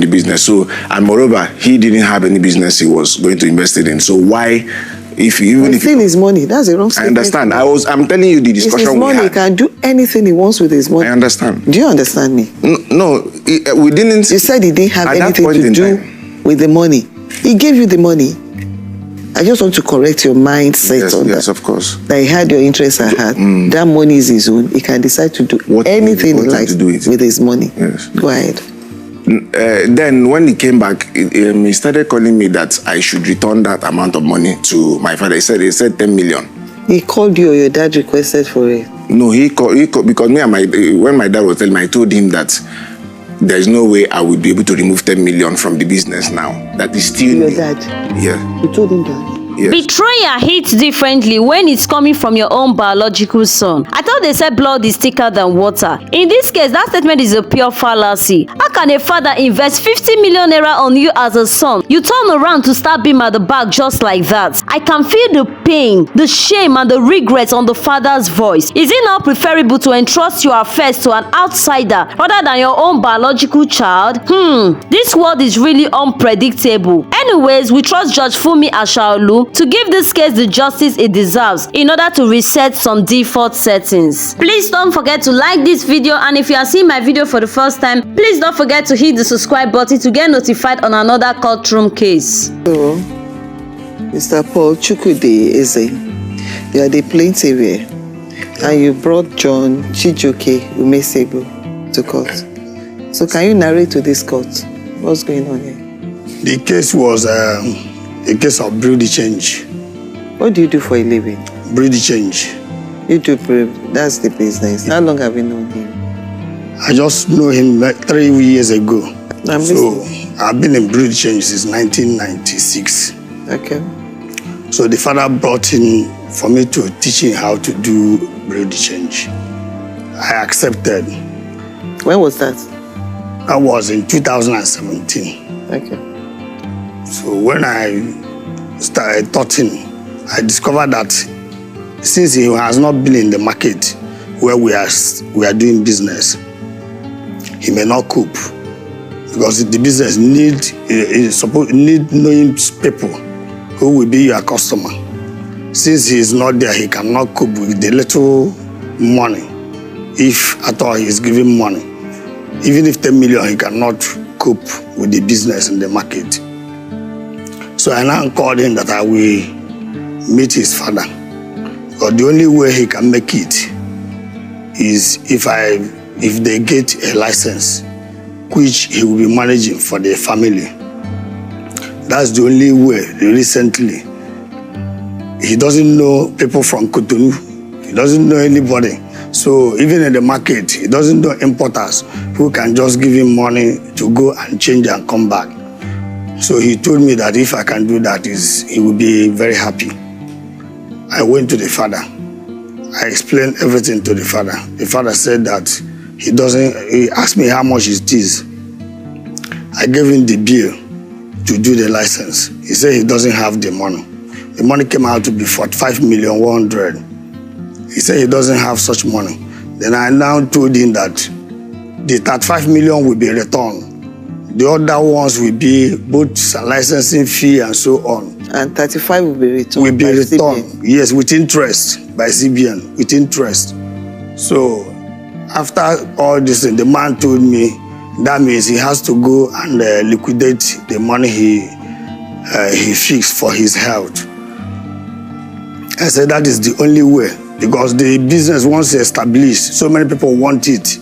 the business. So, and moreover, he didn't have any business he was going to invest it in. So why, if it's still his money, that's the wrong statement. I understand. I'm telling you the discussion it's his money. we had. He can do anything he wants with his money. I understand. Do you understand me? No, we didn't. You said he didn't have anything to do with the money. He gave you the money. I just want to correct your mindset on that. Yes, of course. That he had your interest at heart. That money is his own. He can decide to do anything he likes with his money. Yes. Go ahead. Then when he came back, he started calling me that I should return that amount of money to my father. He said 10 million. He called you or your dad requested for it? No, he called because when my dad was telling me, I told him that there's no way I would be able to remove 10 million from the business now. That is still your dad? Yeah. You told him that? Yes. Betrayal hits differently when it's coming from your own biological son. I thought they said blood is thicker than water. In this case, that statement is a pure fallacy. How can a father invest 50 million naira on you as a son? You turn around to stab him at the back just like that. I can feel the pain, the shame, and the regret on the father's voice. Is it not preferable to entrust your affairs to an outsider rather than your own biological child? This world is really unpredictable. Anyways, we trust Judge Funmi Ashaolu to give this case the justice it deserves in order to reset some default settings. Please don't forget to like this video, and if you are seeing my video for the first time, please don't forget to hit the subscribe button to get notified on another courtroom case. So, Mr. Paul Chukwudi Eze, you are the plaintiff and you brought John Chijoke Umesebo to court. So can you narrate to this court what's going on here? The case was a case of brew the change. What do you do for a living? Brew the change. You do brew, that's the business. How long have you known him? I just know him like 3 years ago. I'm so listening. I've been in brew the change since 1996. Okay. So the father brought in for me to teach him how to do brew the change. I accepted. When was that? That was in 2017. Okay. So when I started taught him, I discovered that since he has not been in the market where we are doing business, he may not cope because the business need knowing people who will be your customer. Since he is not there, he cannot cope with the little money. If at all he is giving money, even if 10 million, he cannot cope with the business in the market. So I now called him that I will meet his father. Because the only way he can make it is if they get a license, which he will be managing for the family. That's the only way. Recently, he doesn't know people from Cotonou. He doesn't know anybody. So even in the market, he doesn't know importers who can just give him money to go and change and come back. So he told me that if I can do that, he will be very happy. I went to the father. I explained everything to the father. The father said that he asked me how much it is. I gave him the bill to do the license. He said he doesn't have the money. The money came out to be 45,100,000. He said he doesn't have such money. Then I now told him that the 35 million will be returned. The other ones will be both licensing fee and so on. And 35 will be returned. Will be returned, yes, with interest by CBN, with interest. So after all this, the man told me that means he has to go and liquidate the money he fixed for his health. I said that is the only way, because the business once established, so many people want it.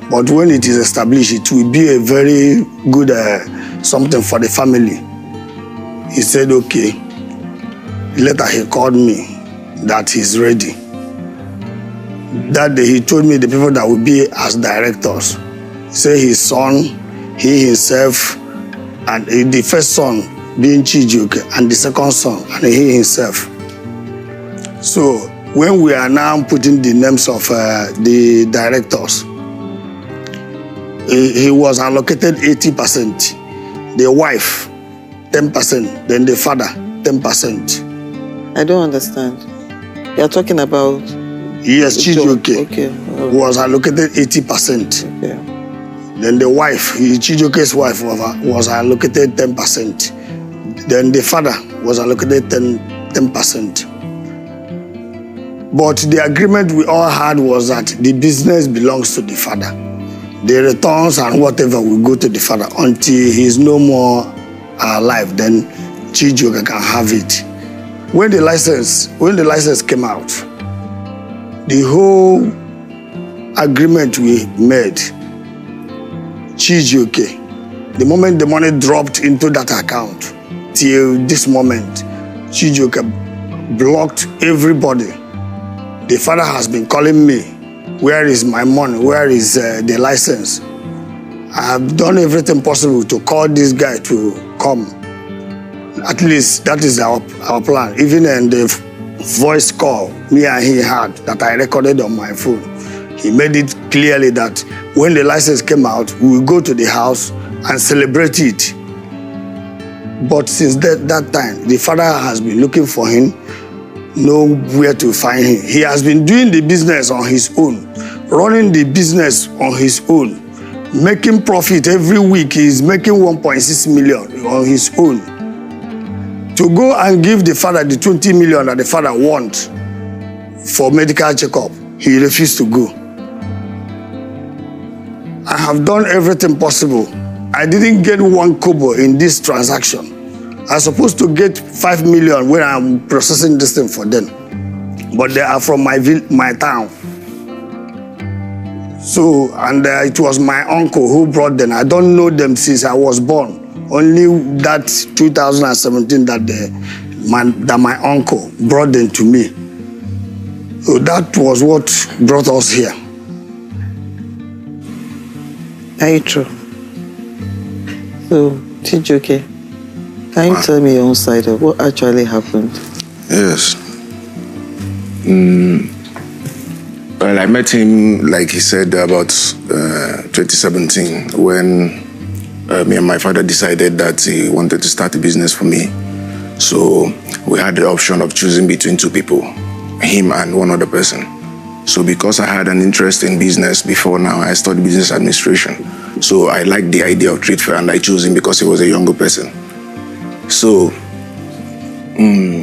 But when it is established, it will be a very good something for the family. He said, okay. Later he called me that he's ready. That day he told me the people that will be as directors. He said his son, he himself, and the first son being Chijuke, and the second son, and he himself. So when we are now putting the names of the directors, he was allocated 80%, the wife 10%, then the father 10%. I don't understand. You're talking about... Yes, Chijoke okay. was allocated 80%. Okay. Then the wife, Chijoke's wife, was allocated 10%. Then the father was allocated 10%. But the agreement we all had was that the business belongs to the father. The returns and whatever will go to the father until he's no more alive. Then Chijoke can have it. When the license came out, the whole agreement we made, Chijoke, the moment the money dropped into that account, till this moment, Chijoke blocked everybody. The father has been calling me, where is my money, where is the license? I have done everything possible to call this guy to come. At least that is our plan. Even in the voice call me and he had that I recorded on my phone, he made it clearly that when the license came out, we will go to the house and celebrate it. But since that time, the father has been looking for him, nowhere to find him. He has been doing the business on his own, running the business on his own, making profit every week. He's making 1.6 million on his own. To go and give the father the 20 million that the father wants for medical checkup, he refused to go. I have done everything possible. I didn't get 1 kobo in this transaction. I'm supposed to get 5 million when I'm processing this thing for them. But they are from my town. So, and it was my uncle who brought them. I don't know them since I was born. Only that 2017 that my uncle brought them to me. So that was what brought us here. Are you true? So, Chijoke, can you tell me your own side of what actually happened? Yes. Well, I met him, like he said, about 2017 when me and my father decided that he wanted to start a business for me. So we had the option of choosing between 2 people, him and one other person. So because I had an interest in business before now, I studied business administration. So I liked the idea of trade fair and I chose him because he was a younger person. So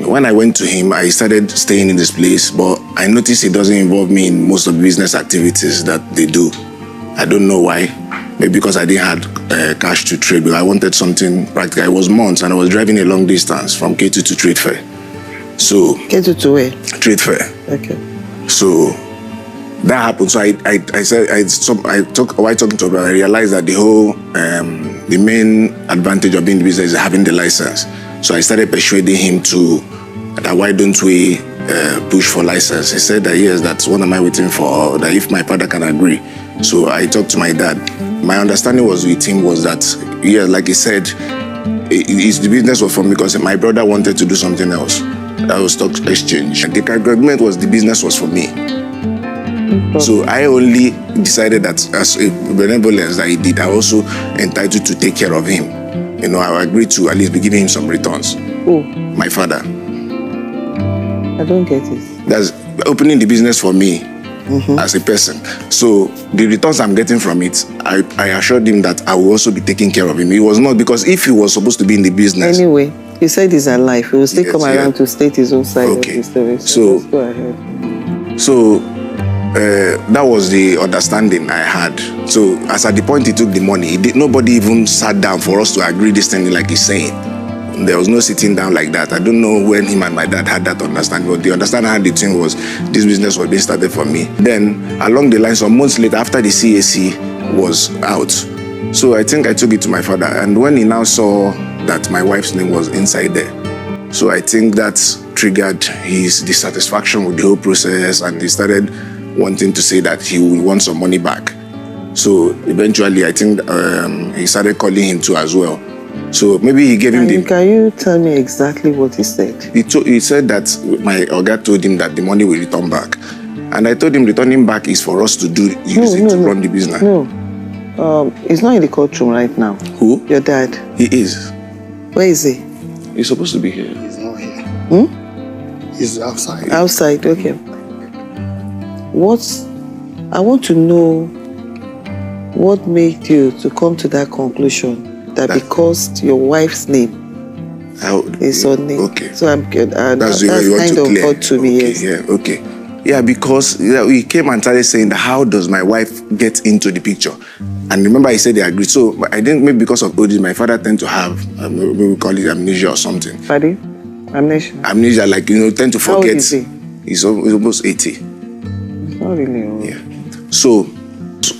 when I went to him, I started staying in this place, but I noticed he doesn't involve me in most of the business activities that they do. I don't know why. Maybe because I didn't have cash to trade, but I wanted something practical. It was months and I was driving a long distance from K2 to trade fair. So K2 to where? Trade fair. Okay. So that happened. So I talking to him, I realized that the whole the main advantage of being in the business is having the license. So I started persuading him that why don't we push for license? He said that yes, that's what am I waiting for, that if my father can agree. So I talked to my dad. My understanding was with him was that, yeah, like he said, the business was from because my brother wanted to do something else. That was stock exchange. The agreement was the business was for me. So I only decided that as a benevolence that he did, I also entitled to take care of him. You know, I agreed to at least be giving him some returns. Who? My father. I don't get it. That's opening the business for me as a person. So the returns I'm getting from it, I assured him that I will also be taking care of him. It was not because if he was supposed to be in the business. Anyway, he said he's alive. He will still come around to state his own side of the story. So let's go ahead. So that was the understanding I had. So as at the point he took the money, nobody even sat down for us to agree this thing like he's saying. There was no sitting down like that. I don't know when him and my dad had that understanding, but the understanding I had the thing was this business was being started for me. Then along the line, some months later, after the CAC was out, so I think I took it to my father, and when he now saw that my wife's name was inside there, so I think that triggered his dissatisfaction with the whole process, and he started wanting to say that he would want some money back. So eventually, I think he started calling him too as well. So maybe he gave him the... Can you tell me exactly what he said? He said that my Oga told him that the money will return back. And I told him returning back is for us to use it to run the business. No. He's not in the courtroom right now. Who? Your dad. He is. Where is he? He's supposed to be here. He's not here. He's outside. Outside, okay. I want to know What made you to come to that conclusion that because your wife's name is on it? Okay. So I'm good. That's kind of clear. odd to me. Okay, Yes. yeah, okay. Yeah, because we came and started saying that how does my wife get into the picture? And remember, I said they agreed. So I didn't, maybe because of OD, my father tend to have, maybe we call it amnesia or something. Pardon? Amnesia? Amnesia, like, tend to forget. How old is he? He's almost 80. Not really old. Yeah. So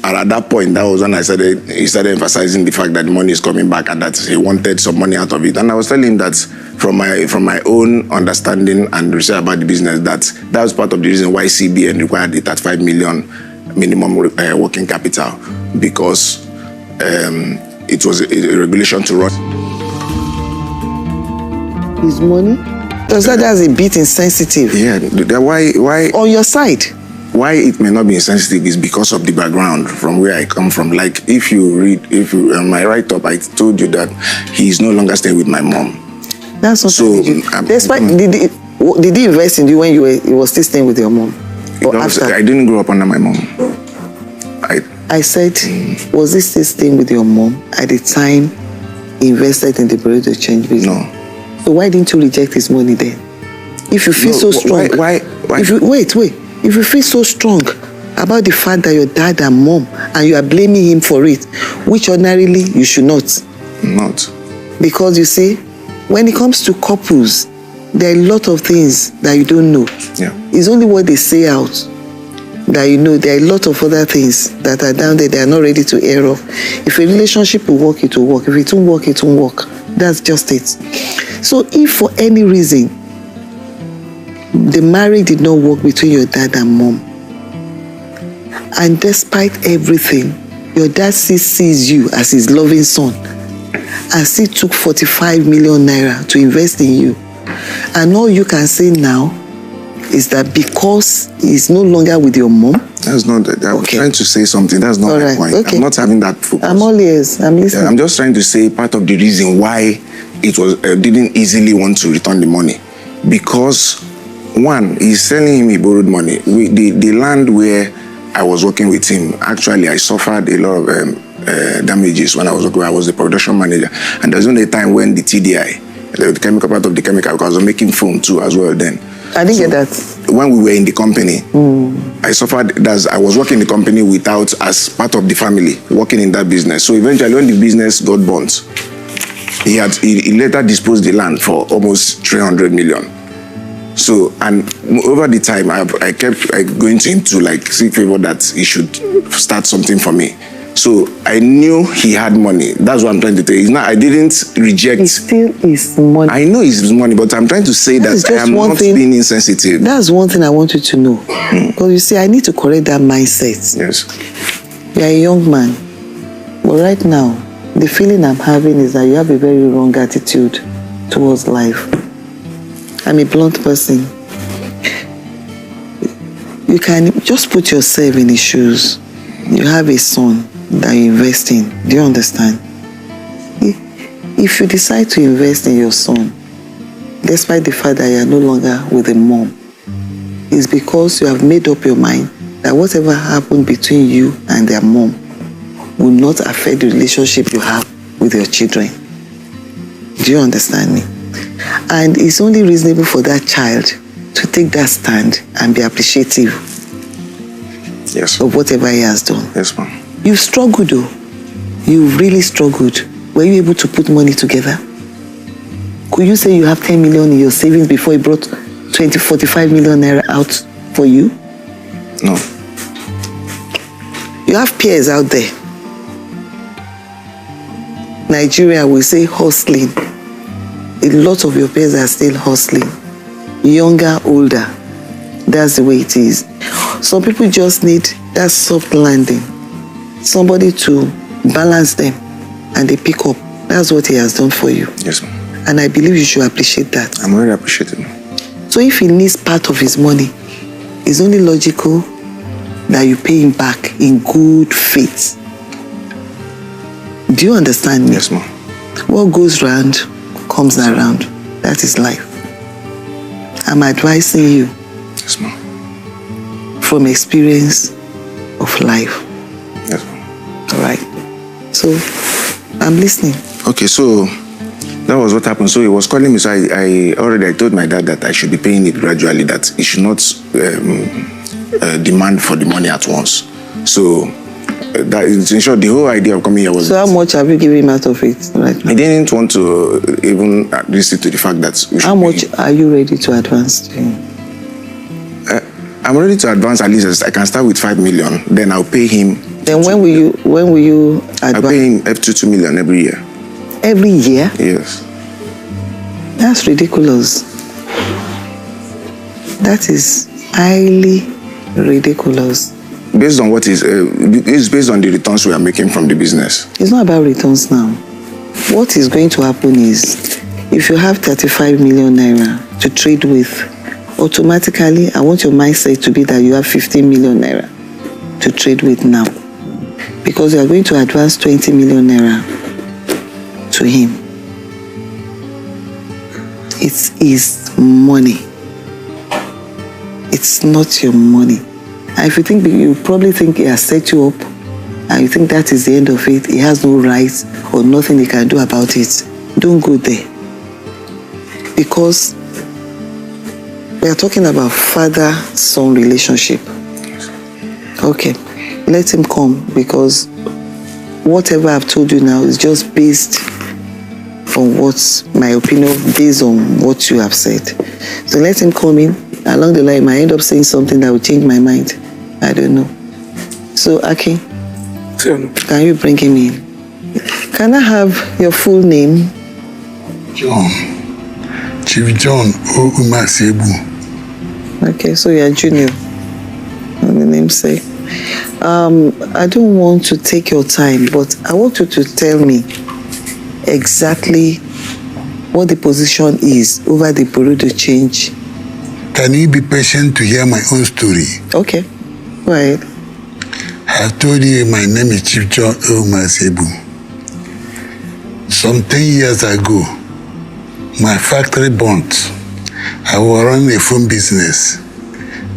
at that point, that was when he started emphasizing the fact that money is coming back and that he wanted some money out of it. And I was telling him that from my own understanding and research about the business, that was part of the reason why CBN required the 35 million minimum working capital, because it was a regulation to run. His money? Does that's a bit insensitive? Yeah. Why? On your side? Why it may not be insensitive is because of the background from where I come from. Like, if you on my write-up, I told you that he is no longer staying with my mom. That's what So, despite, did he invest in you when you were still staying with your mom? Or after? I didn't grow up under my mom. I said, was he still staying with your mom at the time he invested in the Bureau Change business? No. So why didn't you reject his money then? If you feel so strong. Why? If you feel so strong about the fact that your dad and mom, and you are blaming him for it, which ordinarily you should not. Not. Because you see, when it comes to couples, there are a lot of things that you don't know. Yeah. It's only what they say out that you know. There are a lot of other things that are down there they are not ready to air off. If a relationship will work, it will work. If it won't work, it won't work. That's just it. So if for any reason the marriage did not work between your dad and mom, and despite everything, your dad still sees you as his loving son and still took 45 million naira to invest in you, and all you can say now is that because he's no longer with your mom. That's not that. I'm trying to say something. That's not my point. Okay. I'm not having that focus. I'm all ears. I'm listening. Yeah, I'm just trying to say part of the reason why it was didn't easily want to return the money, because one, he's telling him he borrowed money. The land where I was working with him, actually, I suffered a lot of damages when I was working. I was the production manager, and there was only a time when the TDI, the chemical part of the chemical, because I was making foam too as well then. I didn't get that. When we were in the company, I suffered. I was working in the company without, as part of the family, working in that business. So eventually, when the business got burnt, he later disposed the land for almost 300 million. So, and over the time, I kept going to him to seek favor that he should start something for me. So I knew he had money. That's what I'm trying to tell you. It's not, I didn't reject. It's still his money. I know it's his money, but I'm trying to say that I am not being insensitive. That's one thing I want you to know. Because you see, I need to correct that mindset. Yes. You're a young man. But right now, the feeling I'm having is that you have a very wrong attitude towards life. I'm a blunt person. You can just put yourself in his shoes. You have a son that you invest in. Do you understand? If you decide to invest in your son, despite the fact that you are no longer with the mom, it's because you have made up your mind that whatever happened between you and their mom will not affect the relationship you have with your children. Do you understand me? And it's only reasonable for that child to take that stand and be appreciative of whatever he has done. Yes, ma'am. You've struggled though. You've really struggled. Were you able to put money together? Could you say you have 10 million in your savings before he brought 45 million naira out for you? No. You have peers out there. Nigeria will say hustling. A lot of your peers are still hustling. Younger, older. That's the way it is. Some people just need that soft landing. Somebody to balance them and they pick up. That's what he has done for you. Yes, ma'am. And I believe you should appreciate that. I'm very appreciative. So if he needs part of his money, it's only logical that you pay him back in good faith. Do you understand me? Yes, ma'am. What goes round comes around. That is life. I'm advising you. Yes, ma'am. From experience of life. Yes, ma'am. All right. So, I'm listening. Okay, so that was what happened. So he was calling me. So I told my dad that I should be paying it gradually, that he should not demand for the money at once. So that is, in short, the whole idea of coming here was... So how much have you given him out of it right now? I didn't want to even listen to the fact that... How much are you ready to advance to him? I'm ready to advance at least. I can start with 5 million. Then I'll pay him... Then when will you advance? I'll pay him up to 2 million every year. Every year? Yes. That's ridiculous. That is highly ridiculous. Based on what is... it's based on the returns we are making from the business. It's not about returns now. What is going to happen is, if you have 35 million naira to trade with, automatically, I want your mindset to be that you have 15 million naira to trade with now. Because you are going to advance 20 million naira to him. It is money. It's not your money. And if you probably think he has set you up, and you think that is the end of it, he has no rights or nothing he can do about it, don't go there. Because we are talking about father-son relationship. Okay, let him come, because whatever I've told you now is just based on what my opinion, based on what you have said. So let him come in. Along the line, I end up saying something that will change my mind. I don't know. So, Aki, can you bring him in? Can I have your full name? John. Chief John O. Umasebu. Okay, so you're junior on the namesake. I don't want to take your time, but I want you to tell me exactly what the position is over the Bureau de Change. Can you be patient to hear my own story? Okay, go ahead. I've told you my name is Chief John O. Umasebu. Some 10 years ago, my factory burnt. I was running a phone business.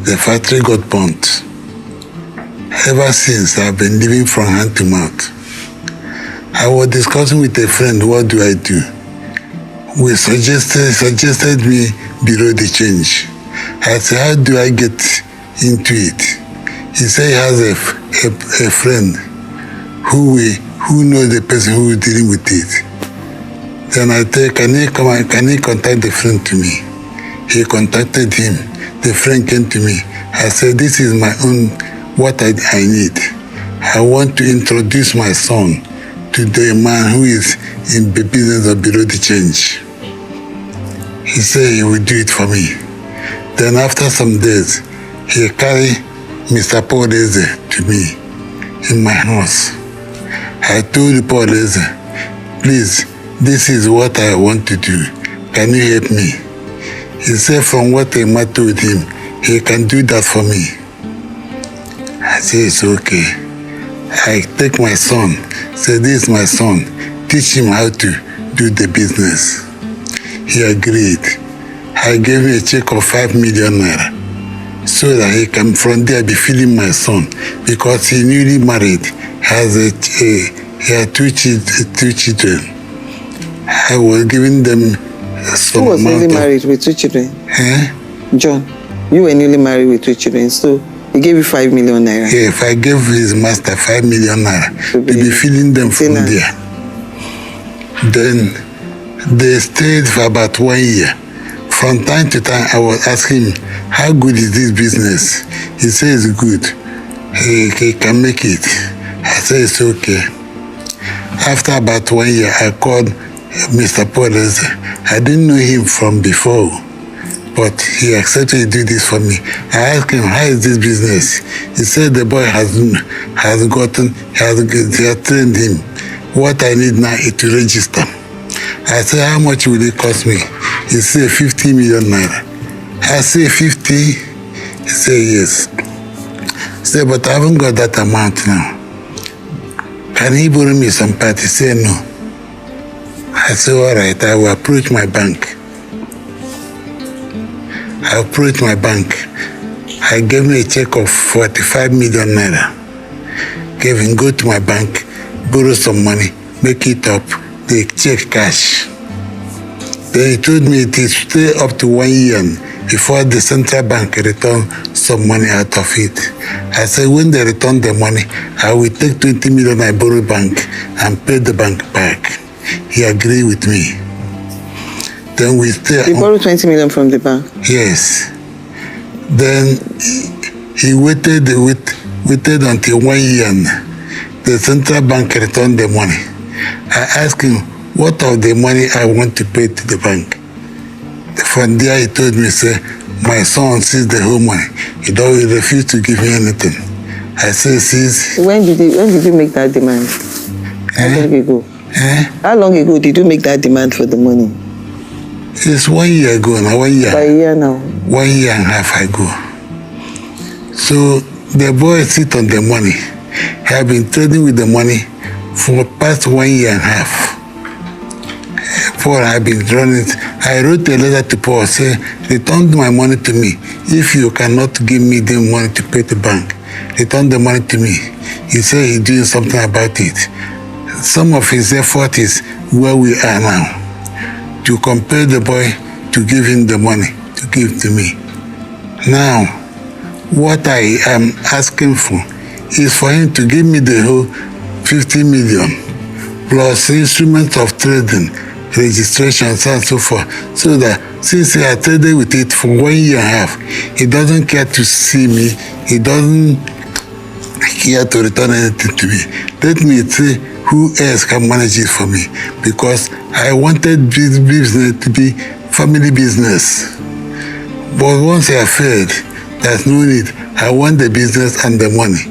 The factory got burnt. Ever since, I've been living from hand to mouth. I was discussing with a friend, what do I do? We suggested me Bureau de Change. I said, how do I get into it? He said he has a friend who knows the person who is dealing with it. Then I said, can he contact the friend to me? He contacted him. The friend came to me. I said, this is my own, what I need. I want to introduce my son to the man who is in the business of Bureau de Change. He said he will do it for me. Then after some days, he carried Mr. Paul Eze to me in my house. I told Paul Eze, please, this is what I want to do. Can you help me? He said from what I met with him, he can do that for me. I said, it's okay. I take my son, say, this is my son, teach him how to do the business. He agreed. I gave him a check of 5 million naira so that he can from there be feeding my son, because he newly married, he had two children. I was giving them some Who was amount newly of, married with 2 children? Eh? John, you were newly married with 2 children, so he gave you 5 million naira. Yeah, if I gave his master 5 million naira, to be feeding them from there. Then they stayed for about 1 year. From time to time, I was asking him, how good is this business? He says it's good. He can make it. I said it's okay. After about 1 year, I called Mr. Paul. I didn't know him from before, but he accepted to do this for me. I asked him, how is this business? He said the boy has trained him. What I need now is to register. I said, how much will it cost me? He said, 50 million naira. I said, 50? He said, yes. He said, but I haven't got that amount now. Can he borrow me some part? He said, no. I said, all right, I will approach my bank. I approached my bank. I gave him a check of 45 million naira. Gave him, go to my bank, borrow some money, make it up, they check cash. Then he told me it will stay up to 1 year before the central bank return some money out of it. I said, when they return the money, I will take 20 million I borrowed bank and pay the bank back. He agreed with me. Then we stay. You borrowed 20 million from the bank? Yes. Then he waited until 1 year. The central bank returned the money. I asked him, what of the money I want to pay to the bank? From there, he told me, say, my son sees the whole money. He refuse to give me anything. I said, sis. When did you make that demand? How long ago? How long ago did you make that demand for the money? It's 1 year ago now, 1 year. By a year now? 1 year and a half ago. So the boy sit on the money. He have been trading with the money for past 1 year and a half. Paul have been running it. I wrote a letter to Paul saying, return my money to me. If you cannot give me the money to pay the bank, return the money to me. He said he's doing something about it. Some of his effort is where we are now, to compel the boy to give him the money, to give to me. Now, what I am asking for is for him to give me the whole 50 million plus instruments of trading, registrations and so forth, so that since he had traded with it for 1 year and a half, he doesn't care to see me, he doesn't care to return anything to me. Let me see who else can manage it for me, because I wanted this business to be family business. But once I failed, there's no need. I want the business and the money.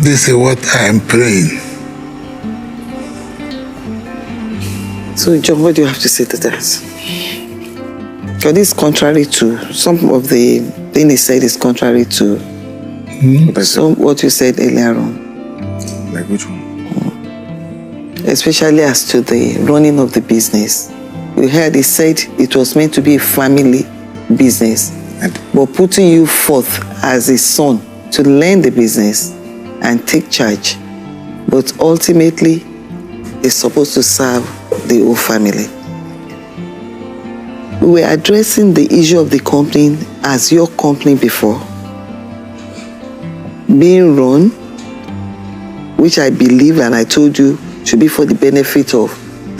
This is what I am praying. So, John, what do you have to say to that? Because this is contrary to some of the things he said is contrary to what you said earlier on. Like which one? Especially as to the running of the business. We heard he said it was meant to be a family business, but putting you forth as a son to learn the business and take charge, but ultimately is supposed to serve the whole family. We were addressing the issue of the company as your company before, being run, which I believe and I told you should be for the benefit of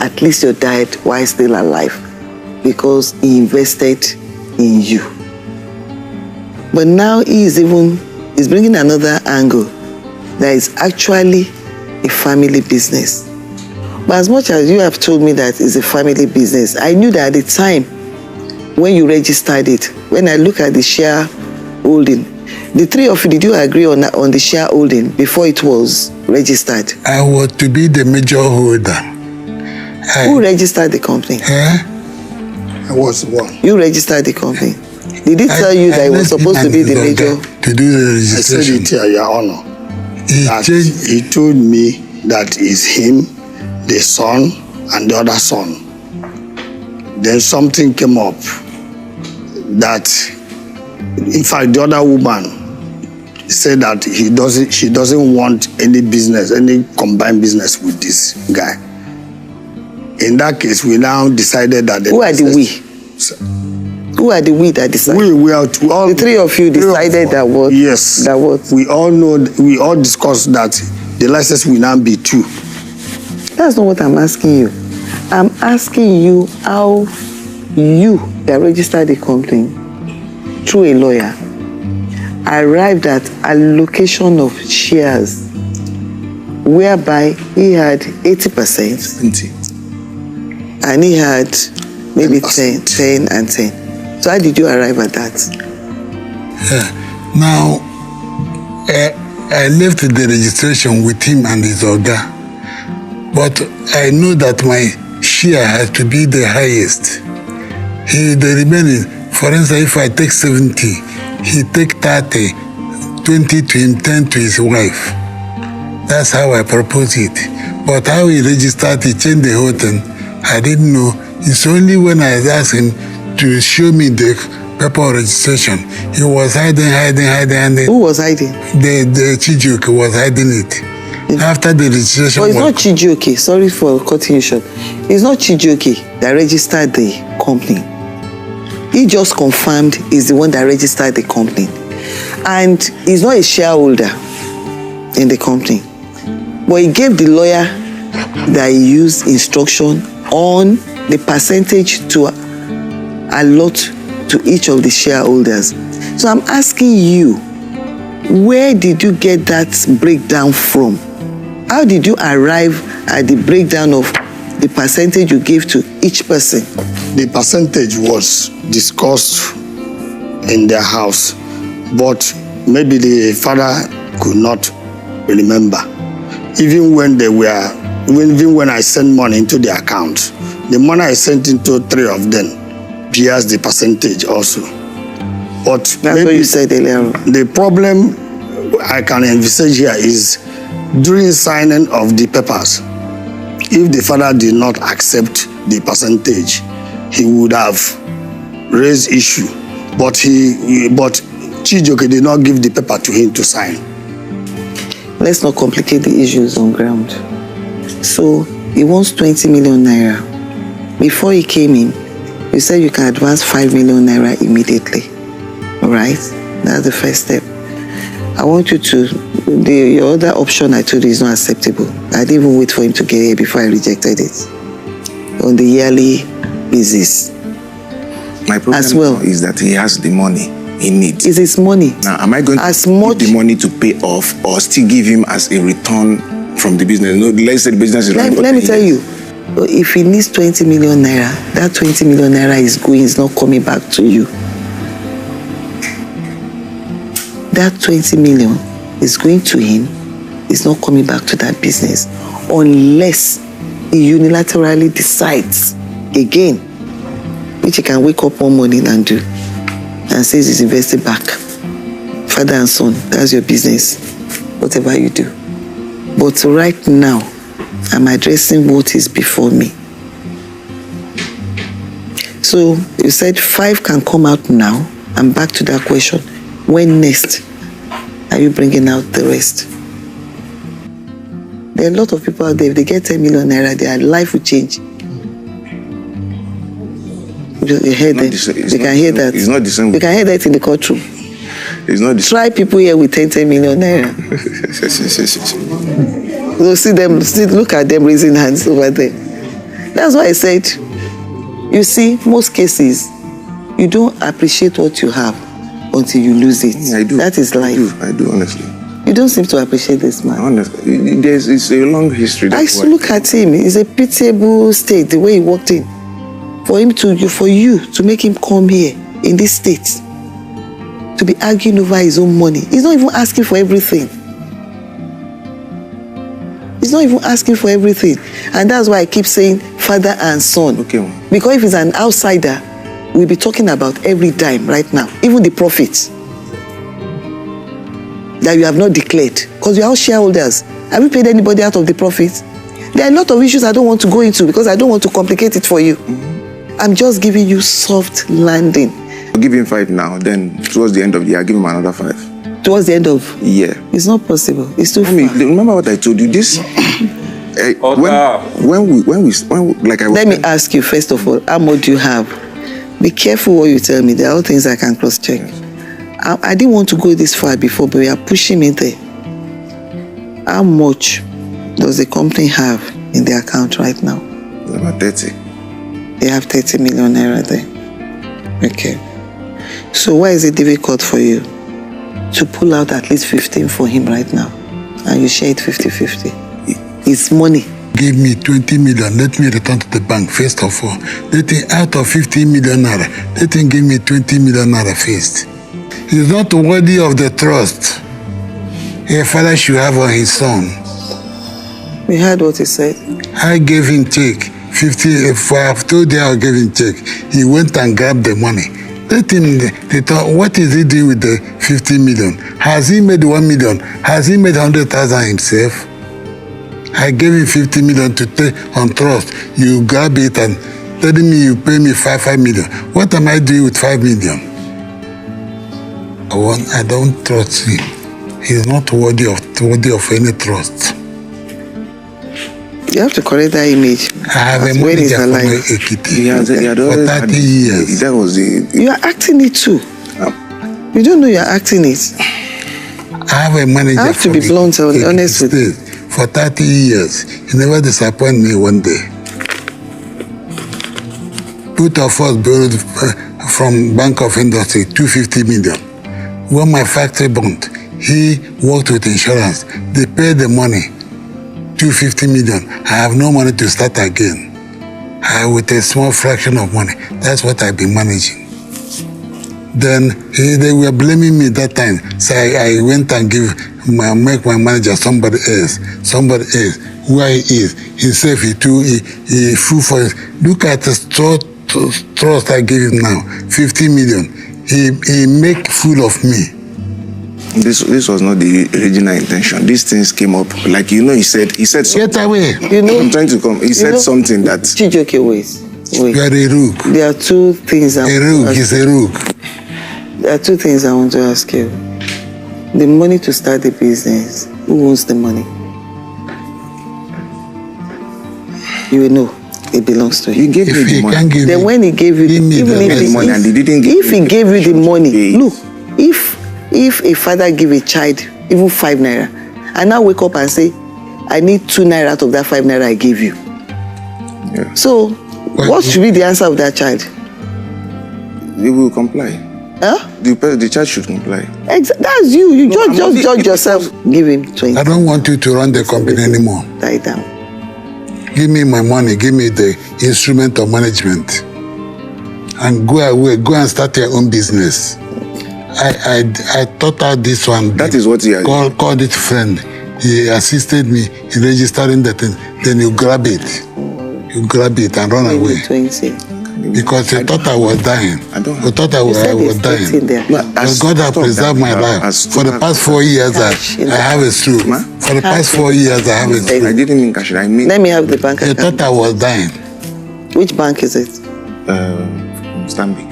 at least your dad while still alive, because he invested in you. But now he's bringing another angle that is actually a family business. But as much as you have told me that it's a family business, I knew that at the time when you registered it, when I look at the shareholding, the three of you, did you agree on the shareholding before it was registered? I was to be the major holder. Who registered the company? I was one. You registered the company. Did he tell you that it was supposed to be the major? To do the registration. I said it here, Your Honor. He told me that it's him, the son, and the other son. Then something came up that, in fact, the other woman said that she doesn't want any business, any combined business with this guy. In that case, we now decided that who are the we? Who are the we that decided? We are all. The three of you decided that what? Yes. That what? We all discussed that the license will now be 2. That's not what I'm asking you. I'm asking you how you that registered the company through a lawyer arrived at allocation of shares whereby he had 80% and he had maybe 10 and 10. So how did you arrive at that? Now, I left the registration with him and his organ, but I know that my share has to be the highest. The remaining, for instance, if I take 70, he take 30, 20 to him, 10 to his wife. That's how I propose it. But how he registered, he changed the whole thing, I didn't know. It's only when I asked him to show me the paper of registration, he was hiding. Who was hiding? The Chijuke was hiding it. After the registration But it's work, not Chijioke. Sorry for cutting you short. It's not Chijioke that registered the company. He just confirmed he's the one that registered the company. And he's not a shareholder in the company. But he gave the lawyer that he used instruction on the percentage to allot to each of the shareholders. So I'm asking you, where did you get that breakdown from? How did you arrive at the breakdown of the percentage you gave to each person? The percentage was discussed in their house, but maybe the father could not remember. Even when I sent money into the account, the money I sent into 3 of them bears the percentage also. But That's what you said earlier. the problem I can envisage here is during signing of the papers, if the father did not accept the percentage, he would have raised issue. But Chijioke did not give the paper to him to sign. Let's not complicate the issues on ground. So he wants 20 million naira. Before he came in, you said you can advance 5 million naira immediately. All right? That's the first step. I want you to, your other option I told you is not acceptable. I didn't even wait for him to get here before I rejected it. On the yearly basis. My problem As well. is that he has the money he needs. It's his money. Now, am I going to much give the money to pay off or still give him as a return from the business? No, let's say the business is running. Let me tell you, if he needs 20 million naira, that 20 million naira is not coming back to you. That 20 million is going to him, it's not coming back to that business unless he unilaterally decides again, which he can wake up one morning and do, and says he's investing back. Father and son, that's your business, whatever you do. But right now, I'm addressing what is before me. So you said 5 can come out now. I'm back to that question. When next are you bringing out the rest? There are a lot of people out there, if they get 10 million naira, their life will change. You hear that? They can hear that. It's not the same. You can hear that in the courtroom. It's not the same. Try people here with 10 million naira. You'll see them, look at them raising hands over there. That's why I said, you see, most cases, you don't appreciate what you have until you lose it. Yeah, I do. That is life. I do, honestly. You don't seem to appreciate this man. Honestly, it's a long history. Look at him. It's a pitiable state, the way he walked in. For you to make him come here in this state, to be arguing over his own money. He's not even asking for everything. He's not even asking for everything. And that's why I keep saying father and son. Okay. Because if he's an outsider, we'll be talking about every dime right now, even the profits that you have not declared, because you are all shareholders. Have you paid anybody out of the profits? There are a lot of issues I don't want to go into because I don't want to complicate it for you. I'm just giving you soft landing. I'll give him 5 now, then towards the end of the year, I'll give him another 5. Towards the end of? Yeah. It's not possible. It's too far. Remember what I told you? This Let me ask you first of all, how much do you have? Be careful what you tell me. There are all things I can cross-check. I didn't want to go this far before, but we are pushing me there. How much does the company have in their account right now? About 30. They have 30 million naira there. Okay. So why is it difficult for you to pull out at least 15 for him right now? And you share it 50-50. It's money. Give me 20 million, let me return to the bank first of all. Let him, out of 15 million naira, let him give me 20 million naira first. He's not worthy of the trust a father should have on his son. We heard what he said. I gave him check, 50, if I've told you I gave him check, he went and grabbed the money. Let him, what is he doing with the 50 million? Has he made 1 million? Has he made 100,000 himself? I gave him 50 million to take on trust. You grab it and telling me you pay me 5 million. What am I doing with 5 million? I don't trust him. He's not worthy of any trust. You have to correct that image. I have As a when he's manager from alive. Ekiti He had for always 30 years. That was the. You are acting it too. You don't know you are acting it. I have a manager I have to from be blunt and Ekiti honest with you. State for 30 years. He never disappointed me one day. Both of us borrowed from Bank of Industry 250 million. When my factory burnt, he worked with insurance. They paid the money, 250 million. I have no money to start again. With a small fraction of money. That's what I've been managing. Then they were blaming me that time. So I went and make my manager somebody else. Who he is. Himself, he flew for it. Look at the trust I give him now, 50 million. He make fool of me. This was not the original intention. These things came up. Like, he said something. Get away. I'm trying to come. He said something that. Chijoke, wait. You are a rogue. There are two things A rogue is a rogue. There are two things I want to ask you. The money to start the business, who owns the money? You will know it belongs to He him. gave me If the he money. can give Then me, when he gave you, give me even the if money and he didn't give if he me gave you the money, Yes. look, if a father give a child even 5 naira, and now wake up and say, I need 2 naira out of that 5 naira I gave you. Yeah. So, what should be the answer of that child? They will comply. Huh? The child should comply. That's you. You No, just judge yourself. Give him 20. I don't want you to run the company anymore. Die down. Give me my money, give me the instrument of management. And go away, go and start your own business. I thought out this one. That is what he has. Called it friend. He assisted me in registering the thing. Then you grab it. You grab it and run Maybe away. 20. Because you thought I was dying. I don't have- You thought I You said was there's 13 dying. there. No, But as God has part of preserved that, my life. as For the past 4 years, Cash in I the have a stroke. Ma? For the past 4 years, I have a I stroke. didn't mean cash. I mean Let me have the bank You account. thought I was dying. Which bank is it? Stanbic.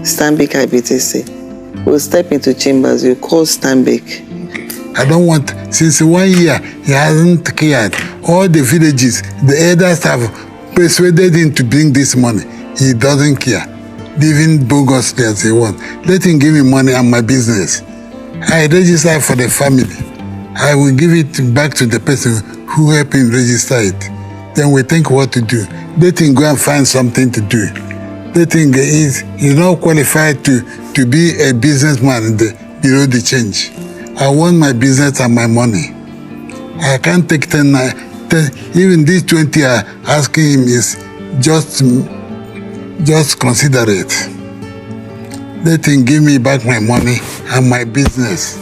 Stanbic IBTC. We'll step into chambers. You call Stanbic. I don't want, since 1 year, he hasn't cared. All the villages, the elders have persuaded him to bring this money. He doesn't care. Living bogusly as he wants. Let him give me money and my business. I register for the family. I will give it back to the person who helped him register it. Then we think what to do. Let him go and find something to do. Let him get, he's not qualified to be a businessman in the below the change. I want my business and my money. I can't take 10, even this 20 are asking him is just consider it. Let him give me back my money and my business.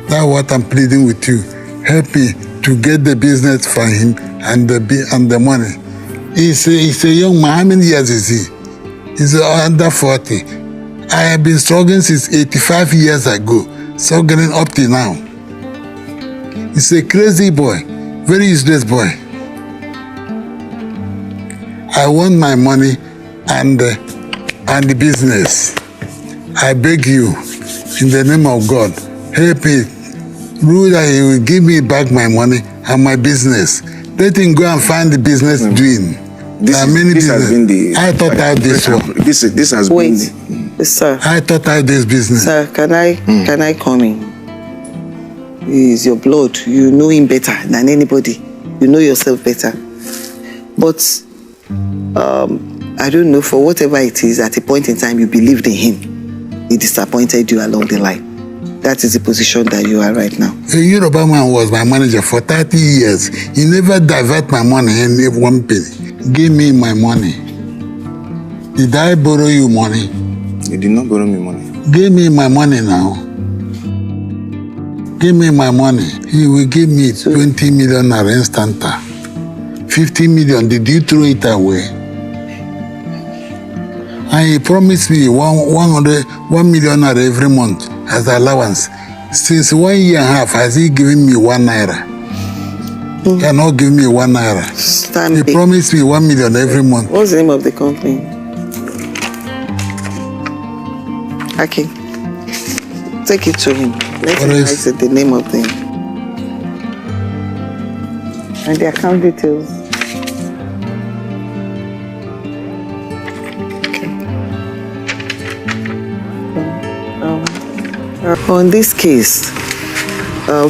That's what I'm pleading with you. Help me to get the business for him and the money. He's a young man. How many years is he? He's under 40. I have been struggling since 85 years ago, struggling up till now. He's a crazy boy, very useless boy. I want my money and the business. I beg you, in the name of God, help me. Rule that he will give me back my money and my business. Let him go and find the business doing. There are many has been the. I thought out this one. This has Wait, been. sir. I thought out this business. Sir, can I come in? He is your blood. You know him better than anybody. You know yourself better. But I don't know, for whatever it is, at a point in time you believed in him. He disappointed you along the line. That is the position that you are right now. A Yoruba man was my manager for 30 years. He never divert my money any one penny. Give me my money. Did I borrow you money? You did not borrow me money. Give me my money now. Give me my money. He will give me 20 million instanta. 50 million, did you throw it away? And he promised me 1 million every month as allowance. Since 1 year and a half, has he given me 1 naira? He cannot give me 1 naira. He Stanbic. promised me 1 million every month. What's the name of the company? Okay. Take it to him. Let him What is- write the name of the And the account details. On this case,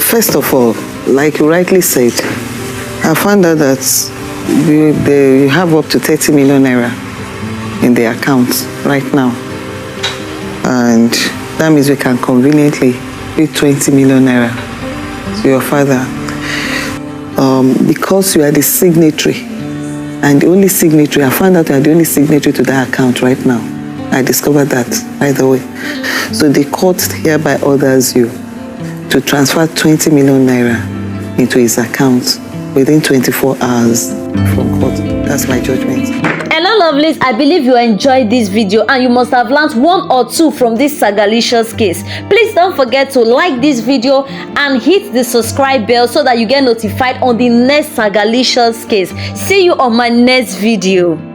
first of all, like you rightly said, I found out that you have up to 30 million naira in the account right now. And that means we can conveniently pay 20 million naira to your father. Because you are the signatory, and the only signatory, I found out you are the only signatory to that account right now. I discovered that, by the way. So the court hereby orders you to transfer 20 million naira into his account within 24 hours from court. That's my judgment. Hello lovelies, I believe you enjoyed this video and you must have learned one or two from this Sagalicious case. Please don't forget to like this video and hit the subscribe bell so that you get notified on the next Sagalicious case. See you on my next video.